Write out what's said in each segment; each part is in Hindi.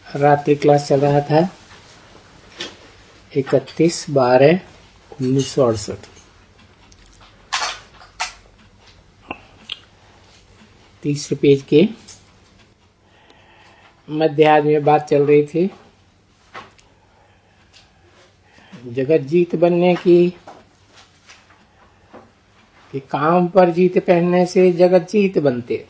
रात्रि क्लास चल रहा था 31/12/1968। तीसरे पेज के मध्याह्न में बात चल रही थी जगत जीत बनने की, कि काम पर जीत पहनने से जगत जीत बनते,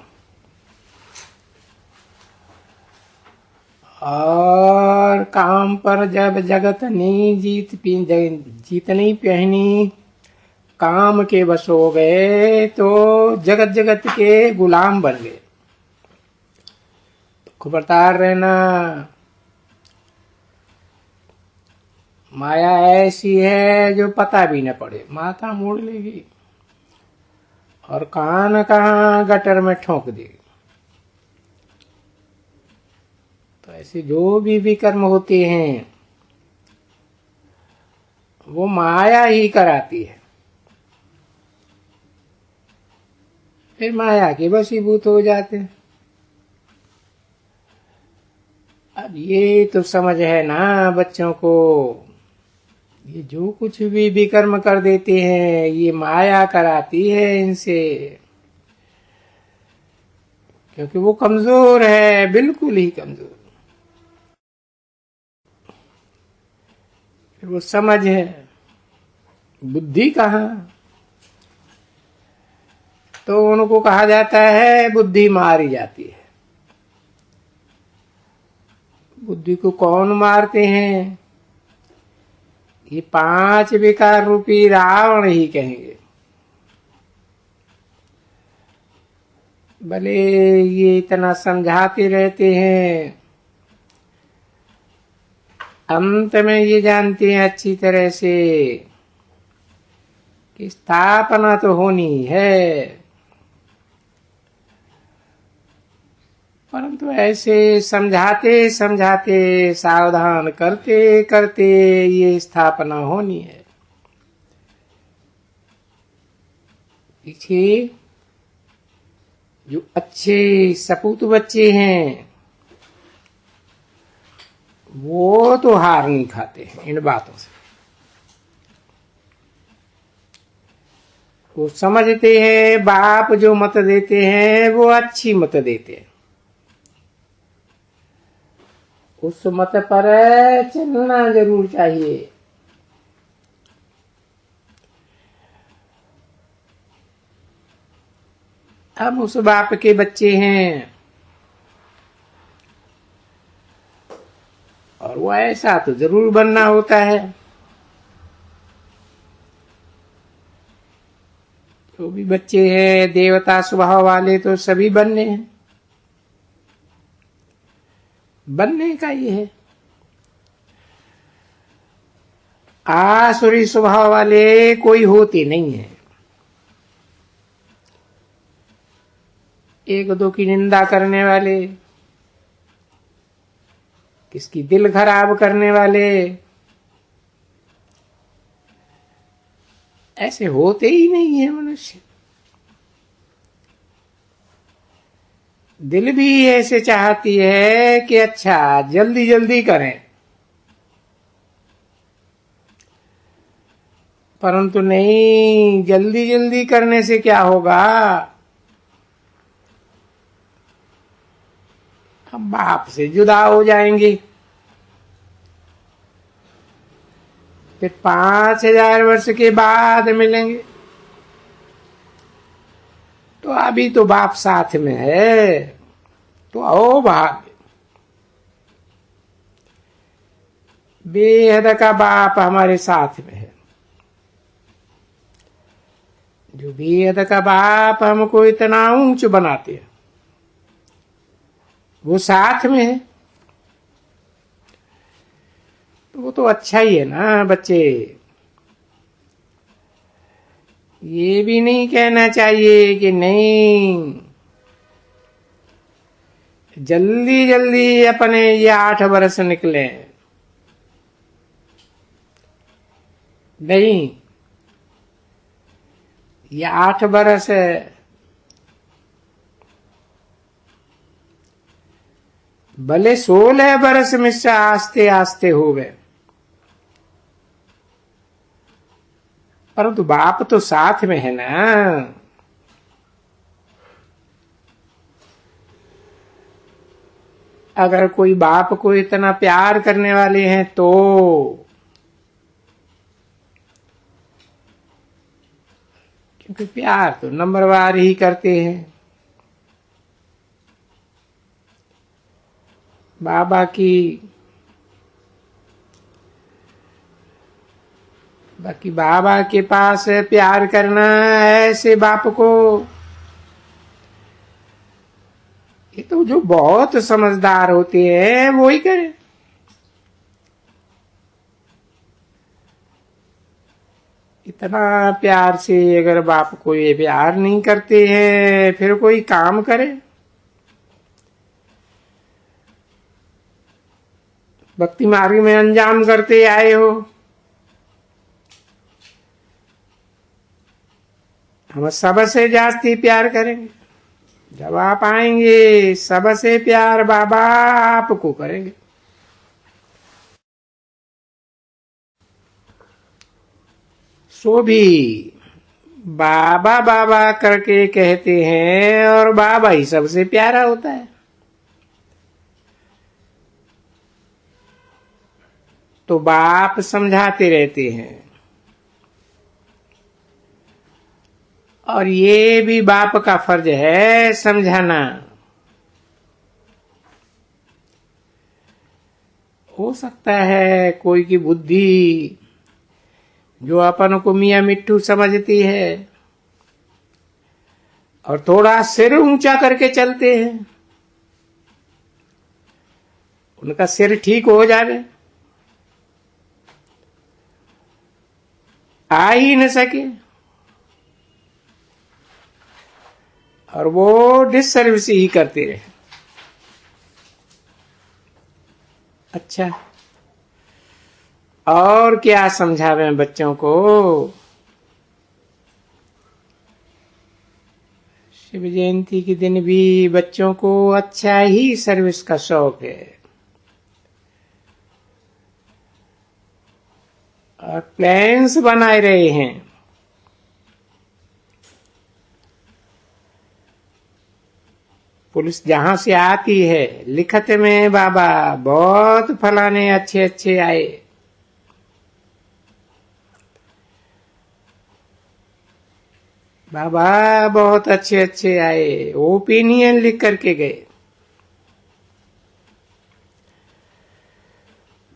और काम पर जब जगत नहीं जीत नहीं पहनी, काम के वश हो गए तो जगत जगत के गुलाम बन गए। खबरदार रहना, माया ऐसी है जो पता भी न पड़े, माथा मोड़ लेगी और कहां न कहां गटर में ठोक देगी। तो ऐसे जो भी विकर्म होते हैं वो माया ही कराती है, फिर माया के वशीभूत हो जाते हैं। अब ये तो समझ है ना बच्चों को, ये जो कुछ भी विकर्म कर देते हैं ये माया कराती है इनसे, क्योंकि वो कमजोर है, बिल्कुल ही कमजोर। फिर वो समझ है, बुद्धि कहाँ, तो उनको कहा जाता है बुद्धि मारी जाती है। बुद्धि को कौन मारते हैं? ये 5 विकार रूपी रावण ही कहेंगे। भले ये इतना समझाते रहते हैं, अंत में ये जानते हैं अच्छी तरह से कि स्थापना तो होनी है, परंतु ऐसे समझाते समझाते, सावधान करते करते ये स्थापना होनी है। देखिए, जो अच्छे सपूत बच्चे हैं वो तो हार नहीं खाते हैं इन बातों से। वो समझते हैं बाप जो मत देते हैं वो अच्छी मत देते हैं, उस मत पर चलना जरूर चाहिए। हम उस बाप के बच्चे हैं और वो ऐसा तो जरूर बनना होता है। जो भी बच्चे हैं देवता स्वभाव वाले तो सभी बनने हैं, बनने का ये है। आसुरी स्वभाव वाले कोई होते नहीं है। एक दो की निंदा करने वाले, किसकी दिल खराब करने वाले, ऐसे होते ही नहीं है मनुष्य। दिल भी ऐसे चाहती है कि अच्छा जल्दी जल्दी करें, परंतु नहीं, जल्दी जल्दी करने से क्या होगा, हम बाप से जुदा हो जाएंगे। फिर 5000 वर्ष के बाद मिलेंगे, तो अभी तो बाप साथ में है, तो आओ भाग। बेहद का बाप हमारे साथ में है। जो बेहद का बाप हमको इतना ऊंच बनाते हैं वो साथ में है, तो वो तो अच्छा ही है ना बच्चे। ये भी नहीं कहना चाहिए कि नहीं जल्दी जल्दी अपने ये 8 वर्ष निकले, नहीं, ये 8 वर्ष भले 16 बरस मिश्रा आस्ते आस्ते हो गए, परंतु बाप तो साथ में है ना। अगर कोई बाप को इतना प्यार करने वाले हैं तो क्योंकि प्यार तो नंबरवार ही करते हैं। बाबा की बाकी बाबा के पास प्यार करना ऐसे बाप को, ये तो जो बहुत समझदार होते हैं वो ही करे। इतना प्यार से अगर बाप को ये प्यार नहीं करते हैं फिर कोई काम करे। भक्ति मार्ग में अंजाम करते आए हो, हम सबसे जास्ती प्यार करेंगे। जब आप आएंगे सबसे प्यार बाबा आपको करेंगे। सो भी बाबा बाबा करके कहते हैं और बाबा ही सबसे प्यारा होता है। तो बाप समझाते रहते हैं और ये भी बाप का फर्ज है समझाना। हो सकता है कोई की बुद्धि जो अपन को मियां मिट्टू समझती है और थोड़ा सिर ऊंचा करके चलते हैं, उनका सिर ठीक हो जावे, आ ही न सके और वो डिससर्विस ही करते रहे। अच्छा, और क्या समझावें बच्चों को। शिव जयंती के दिन भी बच्चों को अच्छा ही सर्विस का शौक है और प्लान्स बनाए रहे हैं। पुलिस जहां से आती है लिखत में बाबा बहुत फलाने अच्छे अच्छे आए, बाबा बहुत अच्छे अच्छे आए, ओपिनियन लिख करके गए।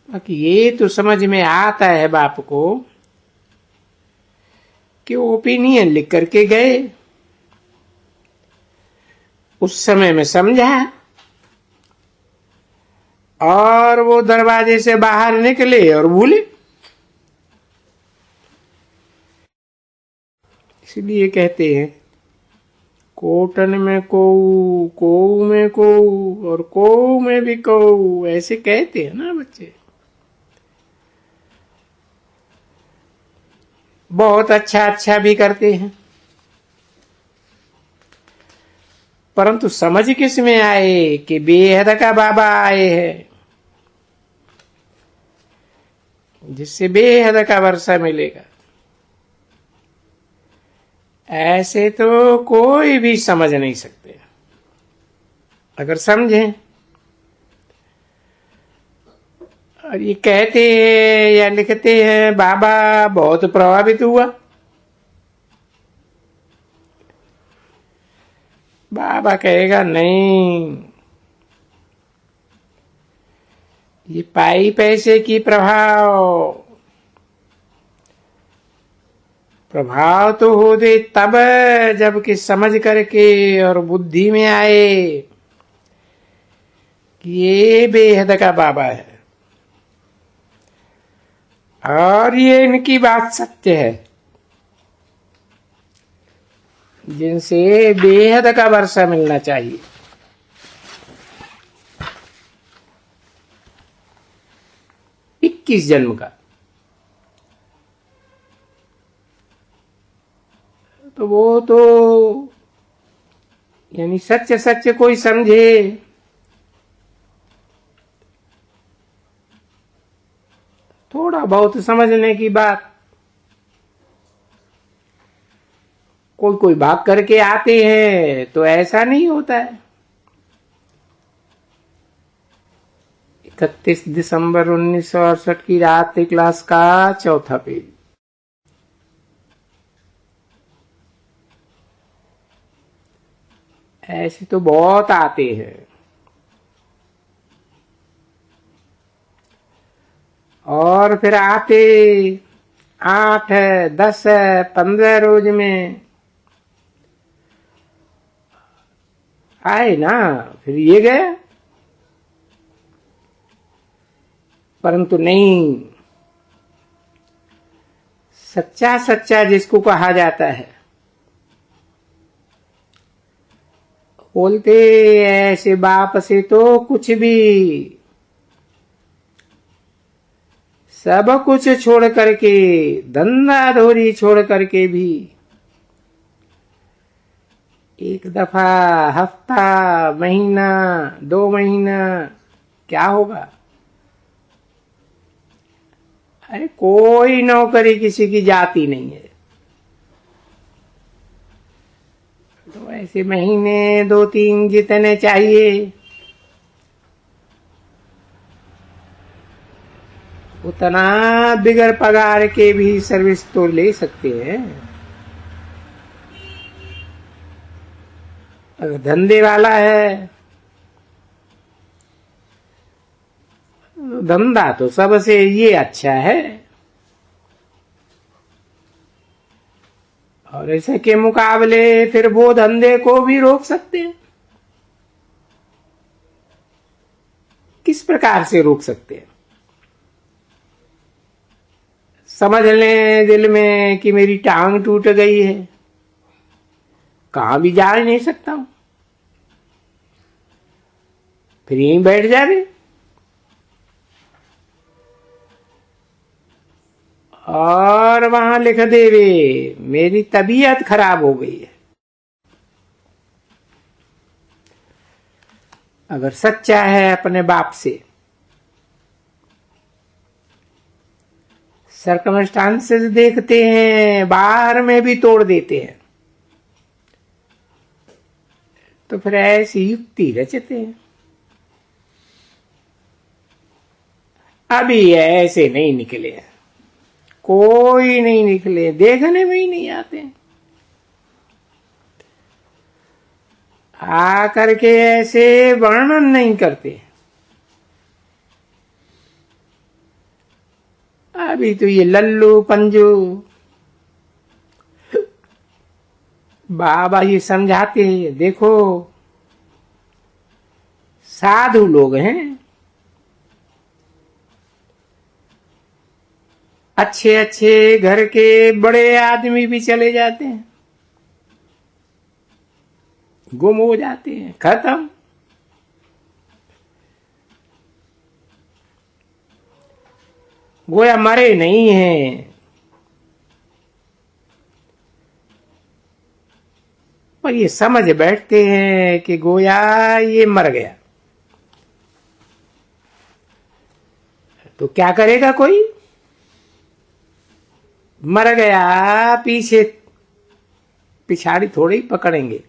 बाकी ये तो समझ में आता है बाप को कि ओपिनियन लिख करके गए, उस समय में समझा और वो दरवाजे से बाहर निकले और भूले। इसलिए कहते हैं कोटन में कोऊ, कोऊ में कोऊ और कोऊ में भी कोऊ, ऐसे कहते हैं ना बच्चे। बहुत अच्छा अच्छा भी करते हैं, परंतु समझ किस में आए कि बेहद का बाबा आए हैं, जिससे बेहद का वर्षा मिलेगा। ऐसे तो कोई भी समझ नहीं सकते। अगर समझें और ये कहते हैं या लिखते हैं बाबा बहुत प्रभावित हुआ, बाबा कहेगा नहीं, ये पाई पैसे की प्रभाव तो हो दे तब जबकि समझ करके और बुद्धि में आए कि ये बेहद का बाबा है और ये इनकी बात सत्य है, जिनसे बेहद का वर्षा मिलना चाहिए। इक्कीस जन्म का, तो वो तो यानी सच्चे सच्चे कोई समझे थोड़ा बहुत समझने की बात। कोई कोई भाग करके आते हैं तो ऐसा नहीं होता है। 31 दिसंबर 1968 की रात क्लास का चौथा पेज। ऐसे तो बहुत आते हैं। और फिर आते 8 है, 10 है, 15 रोज में आए ना, फिर ये गए। परंतु नहीं, सच्चा सच्चा जिसको कहा जाता है, बोलते ऐसे बाप से तो कुछ भी, सब कुछ छोड़ करके, धंधा धोरी छोड़ करके भी एक दफा, हफ्ता, महीना, 2 महीना क्या होगा। अरे कोई नौकरी किसी की जाती नहीं है। तो ऐसे महीने 2-3 जितने चाहिए उतना बिगर पगार के भी सर्विस तो ले सकते हैं। अगर धंधे वाला है, धंधा तो सबसे ये अच्छा है। और ऐसे के मुकाबले फिर वो धंधे को भी रोक सकते हैं। किस प्रकार से रोक सकते हैं? समझ लें दिल में कि मेरी टांग टूट गई है, कहां भी जा नहीं सकता हूं, फिर यहीं बैठ जावे और वहां लिख देवे मेरी तबीयत खराब हो गई है। अगर सच्चा है अपने बाप से, सर्कमस्टांसेस देखते हैं, बाहर में भी तोड़ देते हैं, तो फिर ऐसी युक्ति रचते हैं। अभी ऐसे नहीं निकले, कोई नहीं निकले, देखने में ही नहीं आते। आ करके ऐसे वर्णन नहीं करते। अभी तो ये लल्लू पंजू बाबा ये समझाते हैं, देखो साधु लोग हैं, अच्छे अच्छे घर के बड़े आदमी भी चले जाते हैं, गुम हो जाते हैं, खत्म। गोया मरे नहीं हैं, पर ये समझ बैठते हैं कि गोया ये मर गया। तो क्या करेगा कोई? मर गया, पीछे पिछाड़ी थोड़ी पकड़ेंगे,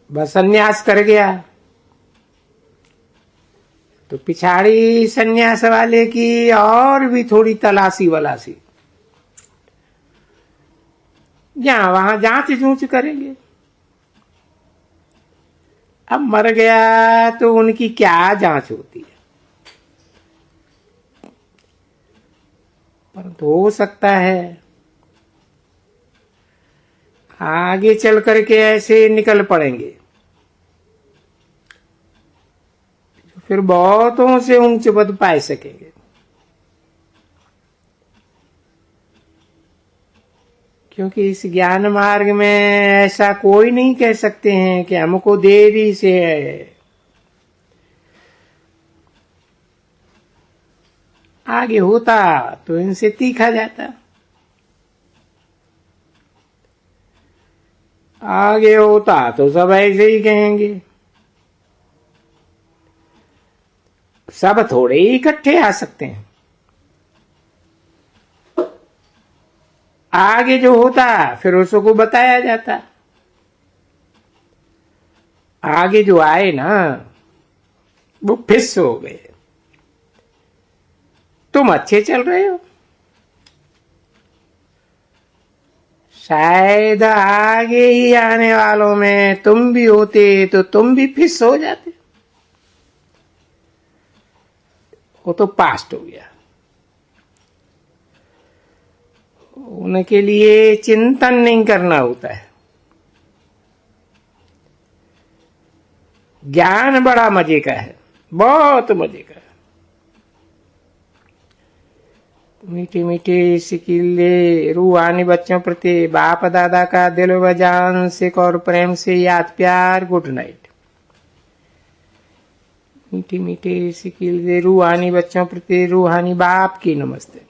बस सन्यास कर गया तो पिछाड़ी सन्यास वाले की और भी थोड़ी तलाशी वलाशी, जहां वहां जांच जूच करेंगे। अब मर गया तो उनकी क्या जांच होती है? परंतु हो सकता है आगे चल करके ऐसे निकल पड़ेंगे, फिर बहुतों से ऊंचे पद पाए सकेंगे। क्योंकि इस ज्ञान मार्ग में ऐसा कोई नहीं कह सकते हैं कि हमको देरी से है, आगे होता तो इनसे तीखा जाता, आगे होता तो सब ऐसे ही कहेंगे। सब थोड़े ही इकट्ठे आ सकते हैं। आगे जो होता फिर उसको बताया जाता। आगे जो आए ना वो फिस हो गए। तुम अच्छे चल रहे हो, शायद आगे ही आने वालों में तुम भी होते तो तुम भी फिस हो जाते। वो तो पास्ट हो गया। उनके लिए चिंतन नहीं करना होता है। ज्ञान बड़ा मजे का है, बहुत मजे का है। मीठे मीठे सिकिले रूहानी बच्चों प्रति बाप दादा का दिल व जान से और प्रेम से याद प्यार। Good night. मीठे मीठे सिकिले रूहानी बच्चों प्रति रूहानी बाप की नमस्ते।